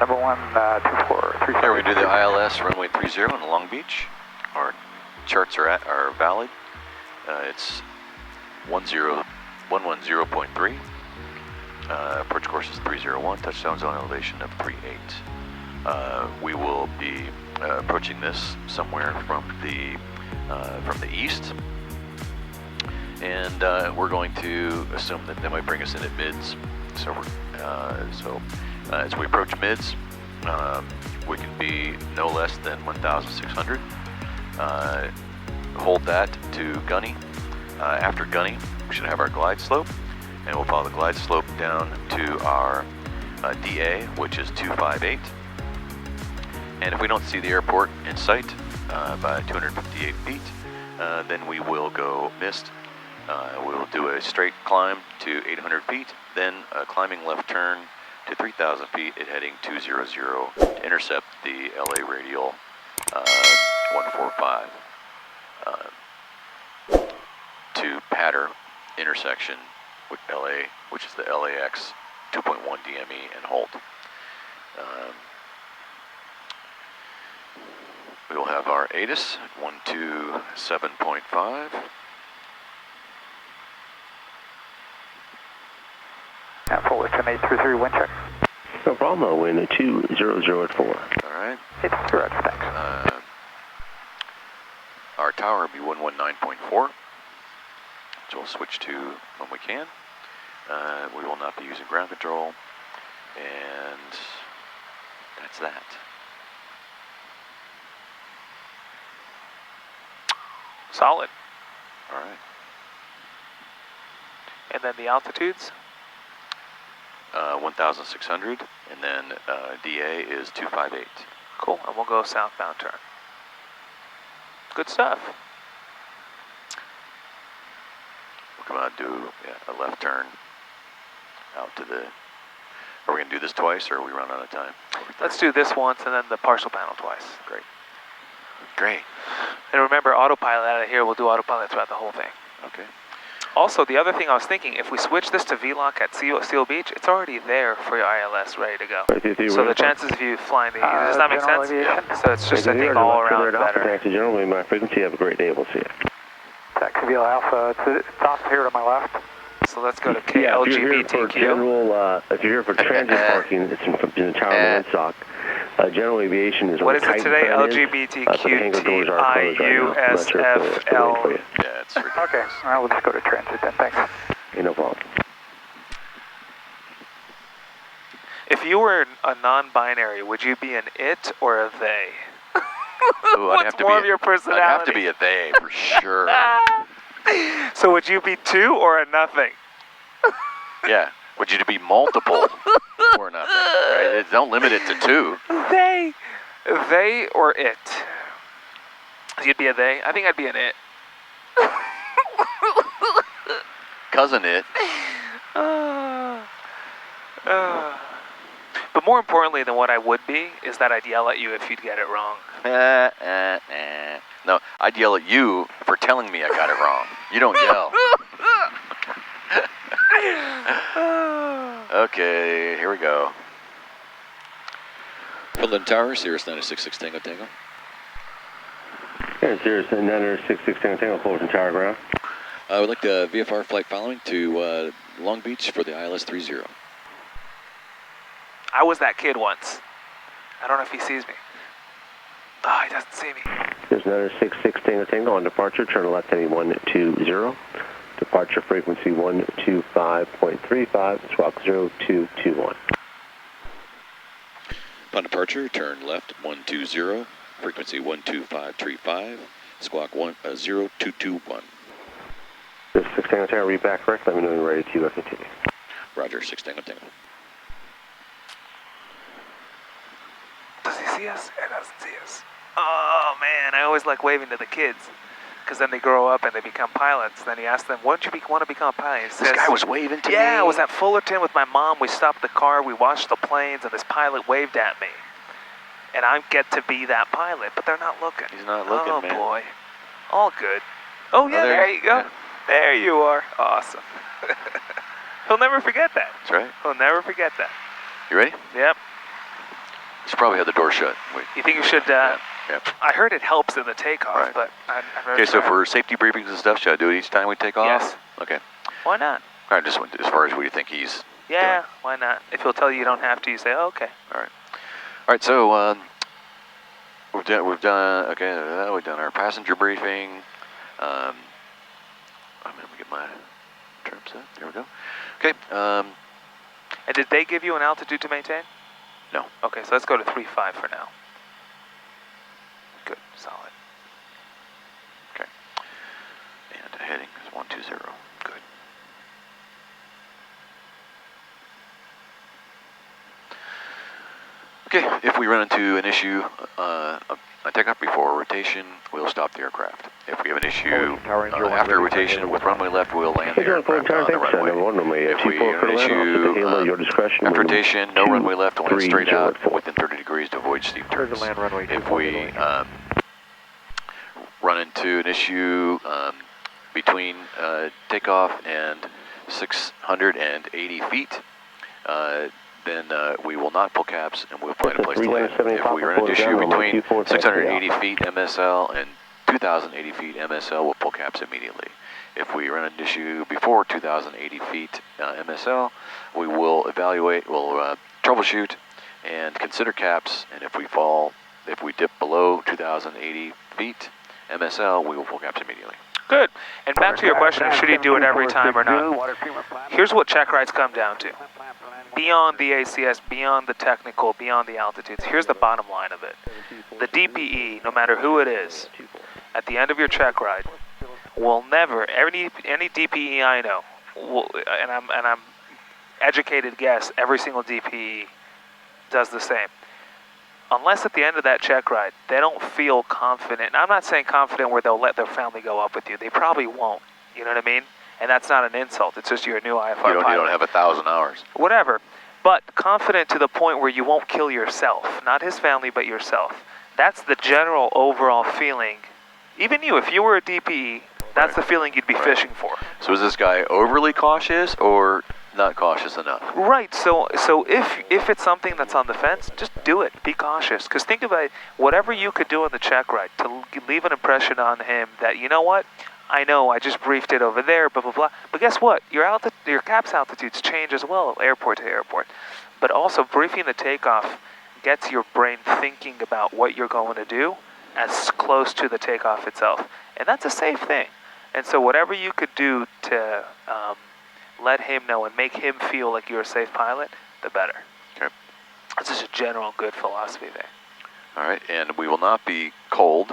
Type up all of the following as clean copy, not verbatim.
number 12437. Here we do the ILS runway 30 in Long Beach. Our charts are valid. It's 110.3. Approach course is 301. Touchdown zone elevation of 38. We will be approaching this somewhere from the east, and we're going to assume that they might bring us in at mids. So as we approach mids, we can be no less than 1,600. Hold that to gunny. After gunny, we should have our glide slope, and we'll follow the glide slope down to our DA, which is 258. And if we don't see the airport in sight by 258 feet, then we will go missed. We'll do a straight climb to 800 feet, then a climbing left turn to 3,000 feet at heading 200 to intercept the LA radial 145 to Patter intersection with LA, which is the LAX 2.1 DME, and hold. We will have our ATIS at 127.5. And full lift and 833 wind check. No problem, I'll win 200 at 4. All right. It's correct, thanks. Our tower will be 119.4, which we'll switch to when we can. We will not be using ground control, and that's that. Solid. All right. And then the altitudes? 1,600, and then DA is 258. Cool, and we'll go southbound turn. Good stuff. We'll come out and do a left turn out to the... Are we going to do this twice, or are we run out of time? Let's do this once and then the partial panel twice. Great. Great. And remember, autopilot out of here, we'll do autopilot throughout the whole thing. Okay. Also, the other thing I was thinking, if we switch this to VLOC at Seal Beach, it's already there for your ILS ready to go. So the chances of you flying the... does that make sense? Yeah. So it's just, I think, all around better. Taxi General, my frequency, have a great day, we'll see you. Taxi VL Alpha, it's off here to my left. So let's go to KLGBTQ. If you're here for general, if you're here for transit parking, it's in the tower of Woodstock. General aviation is what is it today? LGBTQTIUSFL. Yeah, it's ridiculous. Okay, all right, we'll just go to transit then, thanks. No problem. If you were a non-binary, would you be an it or a they? Ooh, What's more of your personality? I'd have to be a they, for sure. So would you be two or a nothing? Yeah. Would you be multiple or nothing? Right? Don't limit it to two. They or it? You'd be a they? I think I'd be an it. Cousin it. But more importantly than what I would be is that I'd yell at you if you'd get it wrong. No, I'd yell at you for telling me I got it wrong. You don't yell. Okay, here we go. Finland Tower, Cirrus 966 Tango Tango. Here, Cirrus 966 Tango Tango, Fullerton Tower ground. I would like the VFR flight following to Long Beach for the ILS 30. I was that kid once. I don't know if he sees me. Oh, he doesn't see me. There's 966 Tango Tango on departure, turn left heading 120. Departure frequency 125.35, squawk 0221. Upon departure, turn left 120, frequency 12535, squawk 0221. This is 6 Tango Tango, read back correct, let me know when you're ready to continue. Roger, 6 Tango Tango. Does he see us? He doesn't see us. Oh man, I always like waving to the kids. Because then they grow up and they become pilots. Then he asks them, "Why don't you want to become a pilot?" He says, This guy was waving to me. Yeah, I was at Fullerton with my mom. We stopped the car, we watched the planes, and this pilot waved at me. And I get to be that pilot, but they're not looking. He's not looking, man. Oh boy. All good. Oh yeah, there you go. Yeah. There you are. Awesome. He'll never forget that. That's right. He'll never forget that. You ready? Yep. should probably have the door shut. Wait. You think you should? Yeah. I heard it helps in the takeoff, Right. but I've never Okay, so tried. for safety briefings and stuff, should I do it each time we take off? Yes. Okay. Why not? All right, just as far as what you think he's Yeah, doing. why not? If he'll tell you don't have to, you say, oh, okay. All right, so we've done our passenger briefing. I'm gonna get my trim set. There we go. Okay. And did they give you an altitude to maintain? No. Okay, so let's go to 3.5 for now. Good, solid. Okay. And heading is 120. Good. Okay, if we run into an issue, a takeoff before rotation, we'll stop the aircraft. If we have an issue after rotation with runway left, we'll land the aircraft on the runway. If we have an issue after rotation, no runway left, we'll land straight out within 30 degrees to avoid steep turns. If we run into an issue between takeoff and 680 feet, then we will not pull caps and we'll find a place to land. If we run into issue between 680 feet MSL and 2,080 feet MSL, we'll pull caps immediately. If we run into issue before 2,080 feet MSL, we will evaluate, we'll troubleshoot and consider caps, and if we dip below 2,080 feet MSL, we will pull caps immediately. Good. And back to your question, should he do it every time or not? Here's what check rides come down to. Beyond the ACS, beyond the technical, beyond the altitudes, here's the bottom line of it. The DPE, no matter who it is, at the end of your check ride, will never, any DPE I know, and I'm educated guess, every single DPE does the same. Unless at the end of that check ride, they don't feel confident. And I'm not saying confident where they'll let their family go up with you. They probably won't. You know what I mean? And that's not an insult. It's just you're a new IFR pilot. You don't have 1,000 hours. Whatever. But confident to the point where you won't kill yourself. Not his family, but yourself. That's the general overall feeling. Even you, if you were a DPE, that's the feeling you'd be fishing for. So is this guy overly cautious or not cautious enough? Right. So if it's something that's on the fence, just do it. Be cautious. Because think about it, whatever you could do on the check ride to leave an impression on him that, you know what, I know I just briefed it over there, blah, blah, blah. But guess what? Your CAPS altitudes change as well, airport to airport. But also briefing the takeoff gets your brain thinking about what you're going to do as close to the takeoff itself. And that's a safe thing. And so whatever you could do to let him know and make him feel like you're a safe pilot, the better. Okay. That's just a general good philosophy there. All right, and we will not be cold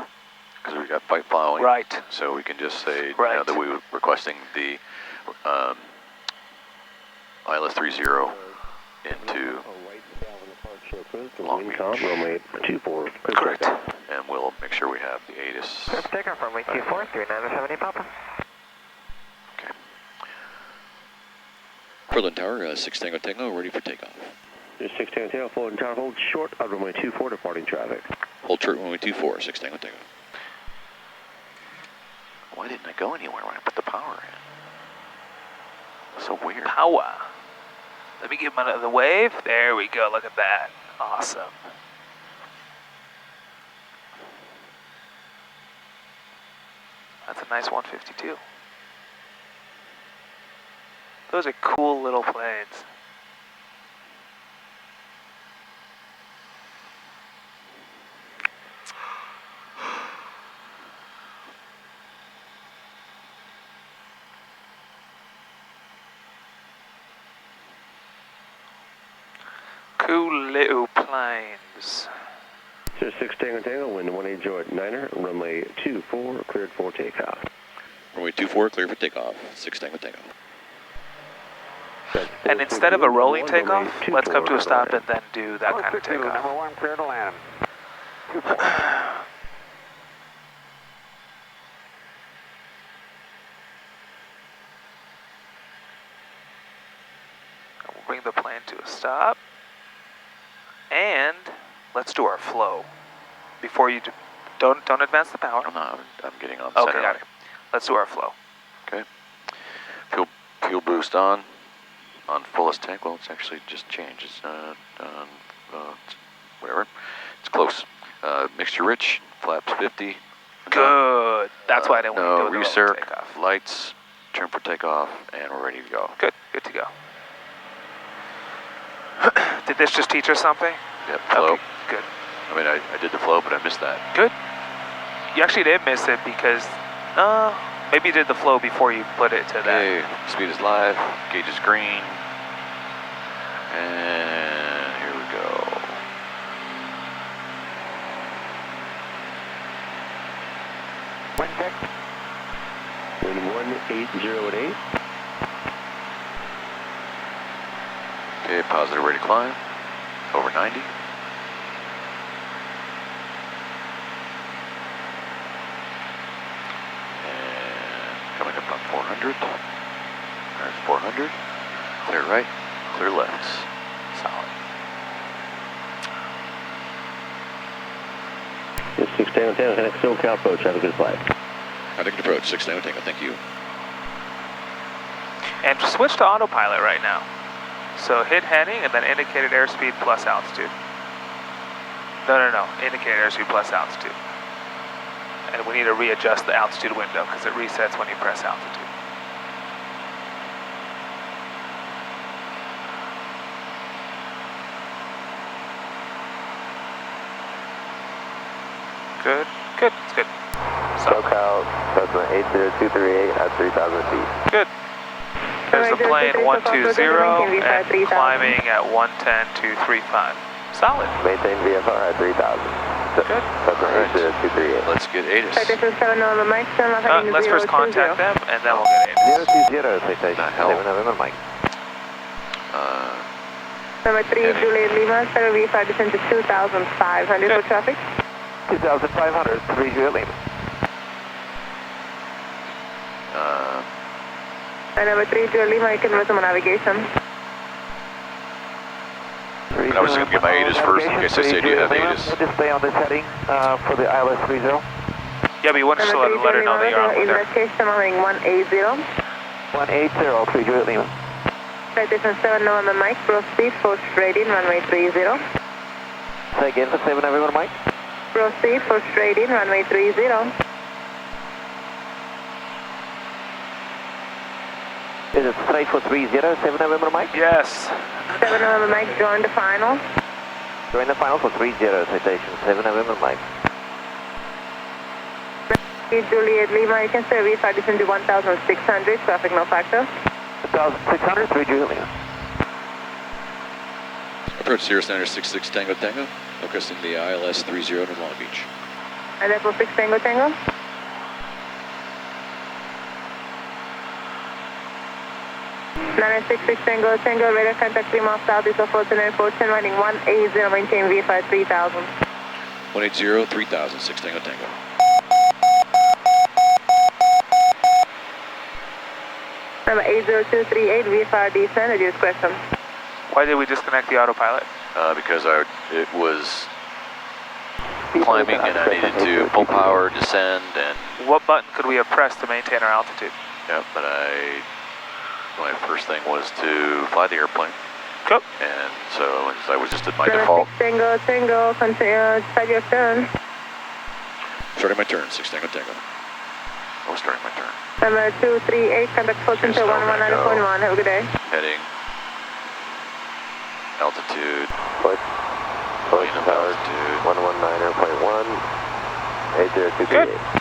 because we've got fight following. Right. So we can just say Right. that we were requesting the ILS 30 into Long Beach. Runway 24. Correct. And we'll make sure we have the ATIS. Takeoff runway 24, 3970 Papa. Okay. Berlin Tower, 6 Tango Tango, ready for takeoff. 6 Tango Tango, Fulton Tower, hold short of runway 24, departing traffic. Hold short runway 24, 6 Tango Tango. Why didn't I go anywhere when I put the power in? So weird. Power. Let me give him another wave. There we go. Look at that. Awesome. That's a nice 152. Those are cool little planes. Cool little planes. 6 Tango Tango, wind 18 Joy 9er, runway 24, cleared for takeoff. Runway 24, clear for takeoff, 6 Tango Tango. And instead of a rolling takeoff, let's come to a stop and then do that kind of takeoff. Number 1, clear to land. We'll bring the plane to a stop. And let's do our flow. Before you do, don't advance the power. No, I'm getting on the Okay, center. got it. Let's do our flow. Okay. Fuel boost on fullest tank. Well, it's actually just changed. It's whatever. It's close. Mixture rich, flaps 50. Good. That's why I didn't want to do it recirc, takeoff. lights, turn for takeoff, and we're ready to go. Good. Good to go. Did this just teach us something? Yep, flow. Okay, good. I mean, I did the flow, but I missed that. Good. You actually did miss it because, maybe you did the flow before you put it to that. Okay, speed is live, gauge is green, and here we go. Wind check. Wind 180 at 8. Okay, positive rate of climb, over 90. And coming up on 400. There's 400. Clear right, clear left. Solid. It's 6 Tango Tango, connect SoCal approach, have a good flight. Heading approach, 6 Tango Tango, thank you. And switch to autopilot right now. So hit heading and then indicated airspeed plus altitude. No. Indicated airspeed plus altitude. And we need to readjust the altitude window because it resets when you press altitude. Good. Good. It's good. SoCal, Cessna 80238 at 3,000 feet. Good. There's the plane 120 and climbing at 110,235. Solid. Maintain VFR at 3,000. Good. Cessna 80238. Let's get ATIS. Let's first contact them and then we'll get ATIS. 020, citation. The hell? 7 November, Mike. Number 3, Juliet Lima, Center VFR descend to 2,500 for traffic. 2,500, 3 Juliet Lima. And number 3, Juliet Lima, you can resume navigation. I was going to get my ATIS first in case I say, do you have ATIS? We'll just stay on this heading for the ILS 30. Yeah, but you want to still let her know that you're on with her. Location moving 180. 180, 3 Juliet Lima. Citation 7 November Mike, proceed for straight in, runway 30. Say again for 7 November Mike. Proceed for straight in, runway 30. Is it straight for 30, 7 November Mike? Yes. 7 November Mike, join the final. Join the final for 30, citation 7 November Mike. Juliet Lima, you can say VFR descend to 1,600, traffic no factor. 1,600, 3 Juliet Lima. Approach Sierra Center 66 Tango Tango, requesting the ILS 30 in Long Beach. And that was 6 Tango Tango. Nine 66 Tango Tango, radar contact Lima south is of Fulton Airport, running 180, maintain VFR 3,000. 180, 3000, 6 Tango Tango. Number 80238, VFR descent, reduce question. Why did we disconnect the autopilot? Because it was climbing and I needed to full power, descend, and... What button could we have pressed to maintain our altitude? Yeah, but my first thing was to fly the airplane. Cool. And so I was just at my Number default. 6 Tango Tango, continue, start your turn. Starting my turn, 6 Tango Tango. I was starting my turn. Number 238, contact Fulton to 119.1, have a good day. Heading. Altitude. Push power, altitude. 119.1, 80238.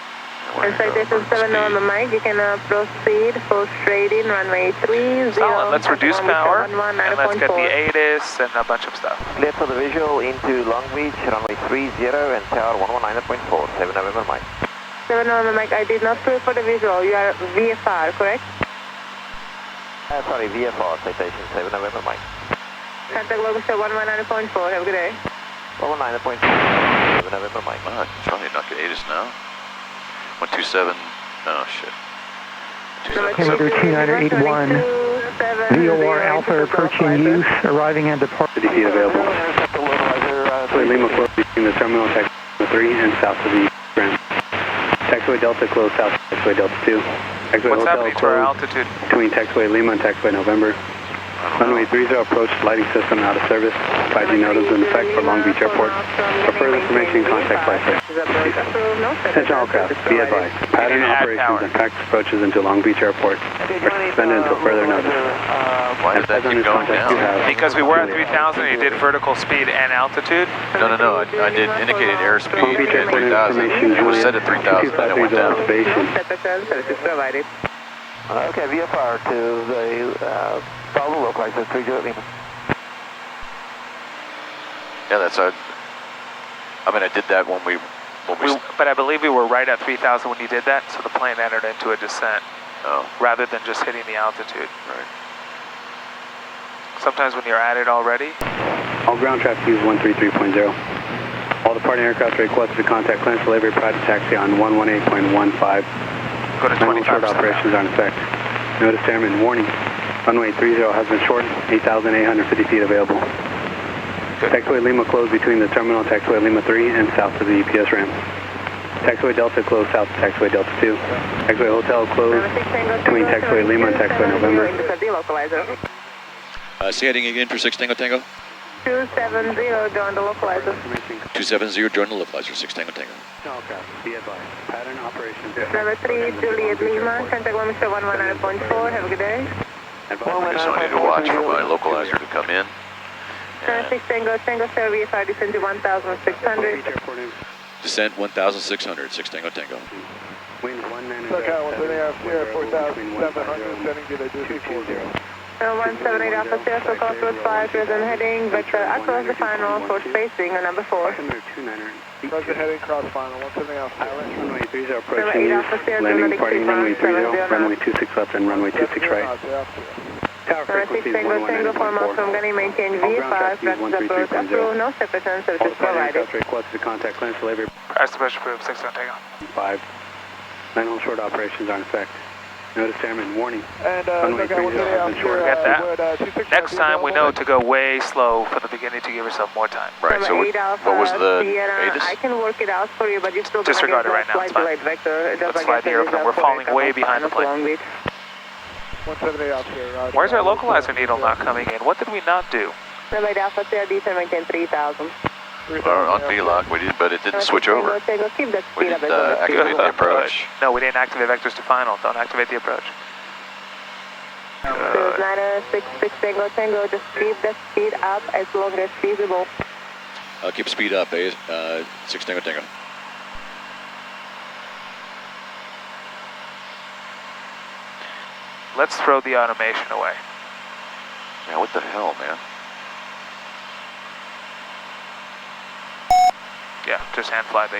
And citation 7 November Mike, you can proceed for straight in, runway 30. Solid. Let's reduce power and let's get the ATIS and a bunch of stuff. Clear for the visual into Long Beach, runway 30 and tower 119.4, 7 November Mike. 7 November Mike, I did not clear for the visual, you are VFR, correct? Sorry, VFR, citation 7 November Mike. Contact location 119.4, have a good day. 119.4, 7 November Mike. Ah, trying to not get ATIS now. 127, oh shit. Kilometer 2981, VOR Alpha approaching use, arriving at departure. CDC available. Lima close between the terminal and taxiway 3 and south of the ground. Taxiway Delta close south of taxiway Delta 2. Taxiway What's Hotel happening to our closed altitude? between taxiway Lima and taxiway November. Runway 30 approach lighting system out of service. 5G notice in effect for Long Beach Airport. For further information, contact flight center. Attention all craft, be advised. Pattern operations and practice approaches into Long Beach Airport are suspended until further notice. Why did that keep going down? Because we were at 3,000 and you did vertical speed and altitude. No. I did indicated airspeed at 3,000. It was set at 3,000 and it went down. Okay, VFR to the follow the localizer 30 Lima. Yeah, that's a. I mean, I did that when we. But I believe we were right at 3,000 when you did that, so the plane entered into a descent rather than just hitting the altitude. Right. Sometimes when you're at it already. All ground traffic use 133.0. All departing aircraft are requested to contact clearance delivery prior to taxi on 118.15. Go to 25%. Short operations are in effect. Notice airman, warning. Runway 30 has been shortened, 8,850 feet available. Good. Taxiway Lima closed between the terminal and Taxiway Lima 3 and south of the EPS ramp. Taxiway Delta closed south of Taxiway Delta 2. Taxiway Hotel closed between Taxiway Lima and Taxiway November. Say heading again for 6 Tango Tango. 270, join the localizer. 270, join the localizer, 6 Tango Tango. Be advised. Pattern operations. Number 3, Juliet Lima, contact Limited 119.4, have a good day. Just wanted to watch for my localizer to come in. 6 Tango, Sierra VFR, descend to 1,600. Descent 1,600, 6 Tango Tango. Wind 19. SoCal 130 Sierra 4,700, sending to the 240. 178 Alpha Sierra, so cross road 5, present heading, vector across the final for spacing on number 4. Present heading, cross final, 170 Alpha Sierra. Runway 30 approaching use, landing departing runway 30, runway 26 left and runway 26 right. Tower frequency 114. 4 miles from Gunny, maintain VFR, practice approach, approve, no separate services provided. Requested to contact clearance delivery. Press the pressure approved, 6 Tango. 5. 9-hole short operations are in effect. Notice airman, warning. And Runway 30 has been shortened. Get that. Next time we know to go way slow for the beginning to give yourself more time. Right, so what was the ATIS? I can work it out for you, but you still disregard it right now, it's fine. Let's fly the airplane, we're falling way behind the plane. 170 Alpha Sierra. Where's our localizer needle not coming in? What did we not do? Number 8 Alpha Sierra, descend maintain 3,000. On VLOC, we did, but it didn't switch over. We didn't activate the approach. No, we didn't activate vectors to final. Don't activate the approach. 966 Tango, just keep the speed up as long as feasible. I'll keep speed up, 6 Tango Tango. Let's throw the automation away. Yeah, what the hell, man? Yeah, just hand fly the,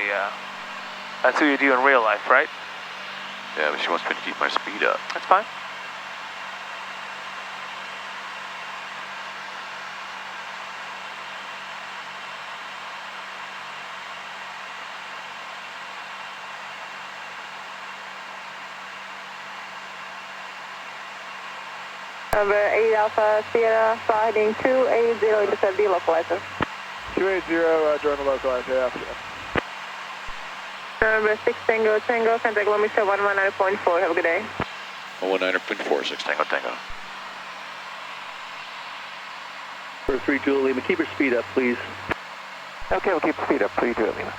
that's what you do in real life, right? Yeah, but she wants me to keep my speed up. That's fine. Number 8 Alpha Sierra, heading 280, intercept the localizer. 280, join the localizer, yeah. Number 6 Tango, contact Limited 119.4, have a good day. 119.4, 6 Tango Tango. For 3 Juliet Lima, keep your speed up, please. Okay, we'll keep the speed up, 3 Juliet Lima.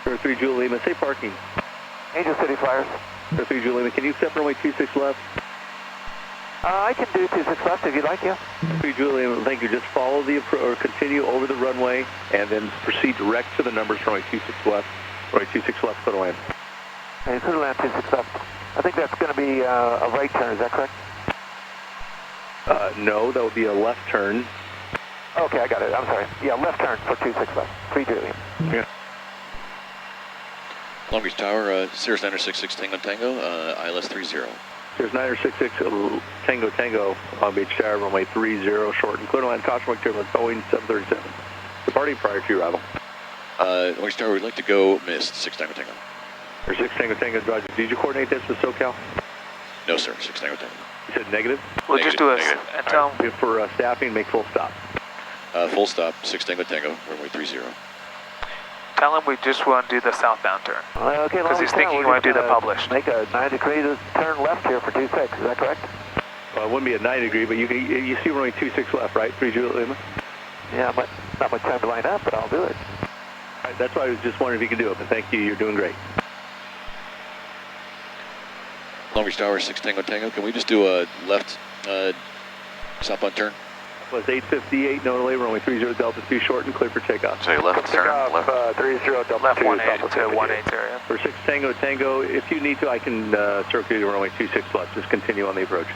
For 3 Juliet Lima, say parking. Angel City Flyers. For 3 Juliet Lima, can you accept runway 26 left? I can do 26 left if you'd like, yeah. 3 Juliet Lima, thank you. Just follow the or continue over the runway and then proceed direct to the numbers runway 26 left. Runway 26 left, clear to land. Hey, clear to land 26 left. I think that's going to be a right turn, is that correct? No, that would be a left turn. Okay, I got it. I'm sorry. Yeah, left turn for 26 left. 3 Juliet. Yeah. Long Beach Tower, Cirrus 966 Tango Tango, ILS 30. There's 966 Tango Tango, Long Beach Tower, runway 30, short and clear to land, caution mark turbulence, Boeing 737. Departing prior to your arrival. Long Beach Tower, we'd like to go missed, 6 Tango Tango. Or 6 Tango Tango, Roger. Did you coordinate this with SoCal? No, sir, 6 Tango Tango. You said negative? We'll just do a, and tell Right. For staffing, make full stop. Full stop, 6 Tango Tango, runway 30. tell him we just want to do the southbound turn. Okay, because he's thinking you want to do the published. Make a 90-degree turn left here for 26, is that correct? Well, it wouldn't be a 90 degree, but you see runway 26 left, right? 3 Juliet Lima? Yeah, but not much time to line up, but I'll do it. All right, that's why I was just wondering if you could do it, but thank you, you're doing great. Long Beach Tower, 6 Tango Tango. Can we just do a left southbound turn? Was 858, no delay, runway 30 Delta 2 short and clear for takeoff. Say left turn, left. 30 Delta Left 2, 18 to 18 area. For 6 Tango Tango, if you need to, I can circle you runway 26 left. Just continue on the approach.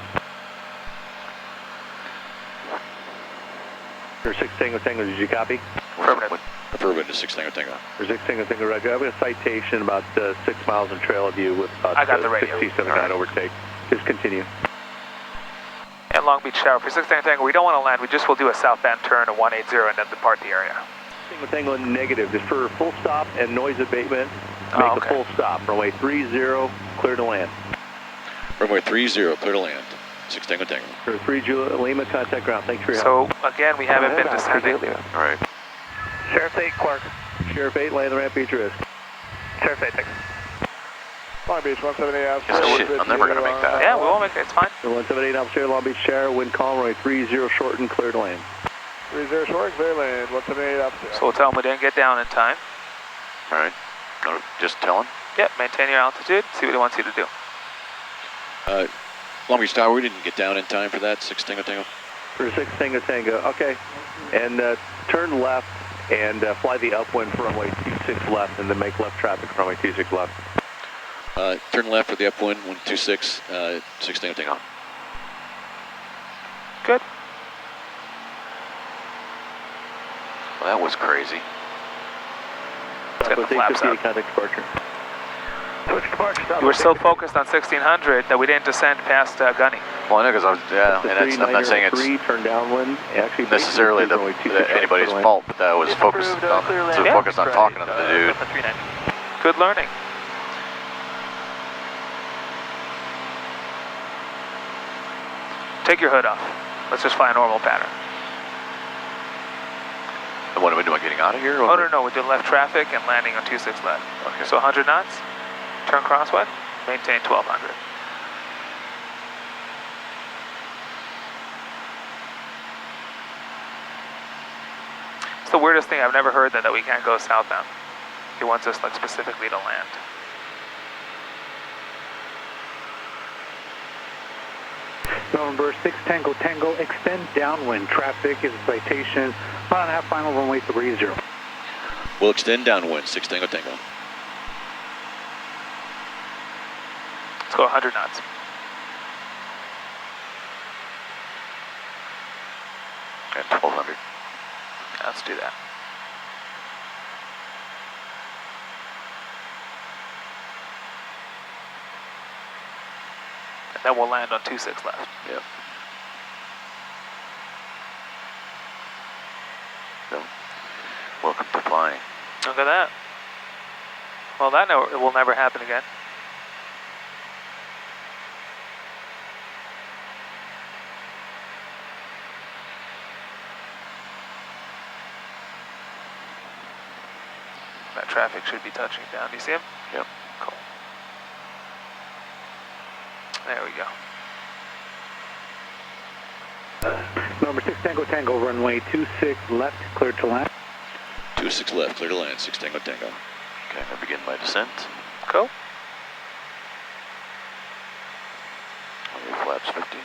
For 6 Tango Tango, did you copy? Affirmative. Affirmative to 6 Tango Tango. For 6 Tango Tango, Roger. I have a citation about 6 miles in trail of you with about I got the radio. 67 All right. overtake. Just continue. And Long Beach Tower, for 6 Tango Tango, we don't want to land, we just will do a southbound turn to 180 and then depart the area. Tango Tango negative. Just for full stop and noise abatement, make a full stop. Runway 30, clear to land. Runway 30, clear to land. 6 Tango Tango. For 3 Juliet Lima, contact ground. Thanks for your help. So, again, we haven't been descending. All right. Sheriff 8, Clark. Sheriff 8, land the ramp, beach risk. Sheriff 8, thanks. Long Beach 178 out. Shit, I'm never going to make that. Yeah, we won't make it, it's fine. 178 officer, Long Beach Tower, wind calm, runway 30 short and clear to land. 30 short, clear land, 178 out. So we'll tell them we didn't get down in time. All right. No, just tell him. Yep, maintain your altitude, see what he wants you to do. Long Beach Tower, we didn't get down in time for that. 6 Tango Tango. For 6 Tango Tango, okay. And turn left and fly the upwind for runway 26 left and then make left traffic for runway 26 left. Turn left for the upwind, 126, 6 Tango Tango. Good. Well, that was crazy. Let's get the flaps up. Contact departure. Switch departure, You were so focused on 1600 that we didn't descend past Gunny. Well, I know because I was, yeah, and I'm not saying it's turn downwind. Actually, necessarily anybody's fault, but I was focused on, focused on talking to the dude. Good learning. Take your hood off. Let's just fly a normal pattern. And what am I doing, getting out of here? Oh, no, we're doing left traffic and landing on 26 left. Okay. So 100 knots, turn crosswind, maintain 1200. It's the weirdest thing, I've never heard that we can't go southbound. He wants us like specifically to land. November 6 Tango Tango, extend downwind. Traffic is a citation, 1.5 final runway 30. We'll extend downwind, 6 Tango Tango. Let's go 100 knots. And 1200. Let's do that. And then we'll land on 26 left. Yep. So, welcome to flying. Look at that. Well, that will never happen again. That traffic should be touching down. Do you see him? Yep. Cool. There we go. Number 6 Tango Tango, runway 26 left, cleared to land. 26 left, clear to land, 6 Tango Tango. Okay, I begin my descent. Cool. Flaps 50.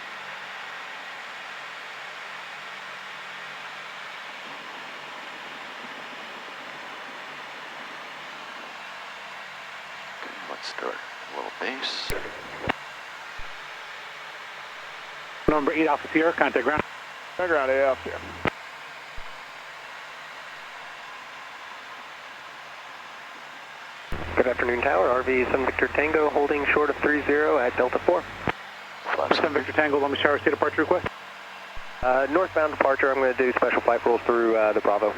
Okay, let's start a little base. Number 8 Alpha Sierra, contact ground. Ground AF here. Good afternoon, Tower. RV 7 Victor Tango, holding short of 30 at Delta 4. Flaps 7 Victor Tango, Long Beach Tower, state departure request. Northbound departure, I'm going to do special flight rules through the Bravo.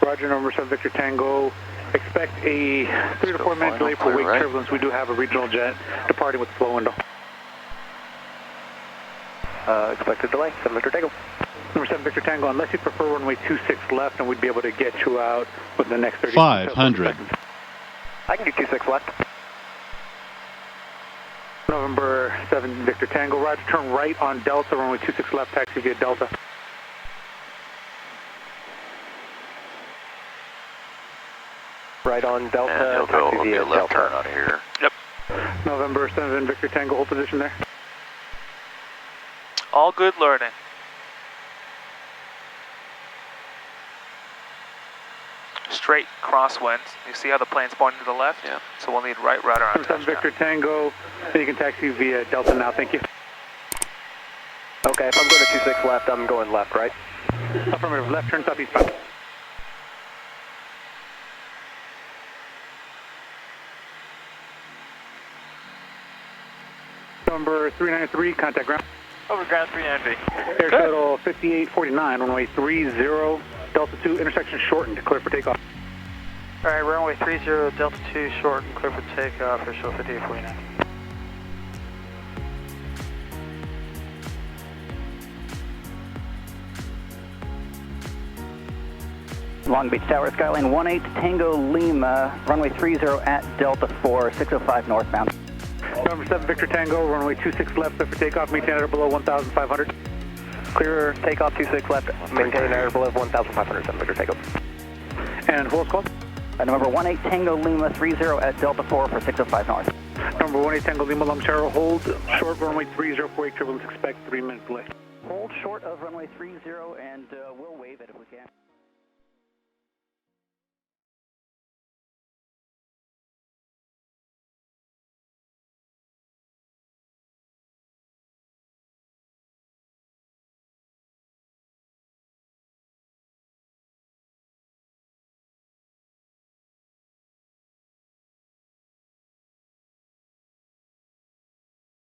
Roger, number 7 Victor Tango. Expect a 3 to 4 minute delay for wake turbulence. We do have a regional jet departing with flow window. Expected delay, 7 Victor Tango. Number 7 Victor Tango, unless you prefer runway 26 left, and we'd be able to get you out within the next 30 500. I can do 26 left. November 7 Victor Tango, roger, turn right on Delta, runway 26 left, taxi via Delta. Right on Delta, and he'll go, it'll be a left turn out of here. Yep. November 7 Victor Tango, hold position there. All good learning. Straight crosswinds. You see how the plane's pointing to the left? Yeah. So we'll need right rudder on November 7 Victor Tango, and you can taxi via Delta now, thank you. Okay, if I'm going to 26 left, I'm going left, right? Affirmative, left turn southeast bound. Number 393, contact ground. Over ground 393. Air shuttle 5849, runway 30, Delta 2, intersection shortened, clear for takeoff. Alright, runway 30, Delta 2, shortened, clear for takeoff, air shuttle 5849. Long Beach Tower, Skyline 18 Tango Lima, runway 30 at Delta 4, 605 northbound. Number 7 Victor Tango, runway 26 left, clear for takeoff, maintain air below 1,500. Clear takeoff 26 left, maintain air below 1,500, 7 Victor Tango. And who else called? Number 18 Tango Lima, 30 at Delta 4 for 605 north. Number 18 Tango Lima, Long Beach, hold short runway 30 for 8 turbulence, expect 3 minutes delay. Hold short of runway 30 and we'll wave it if we can.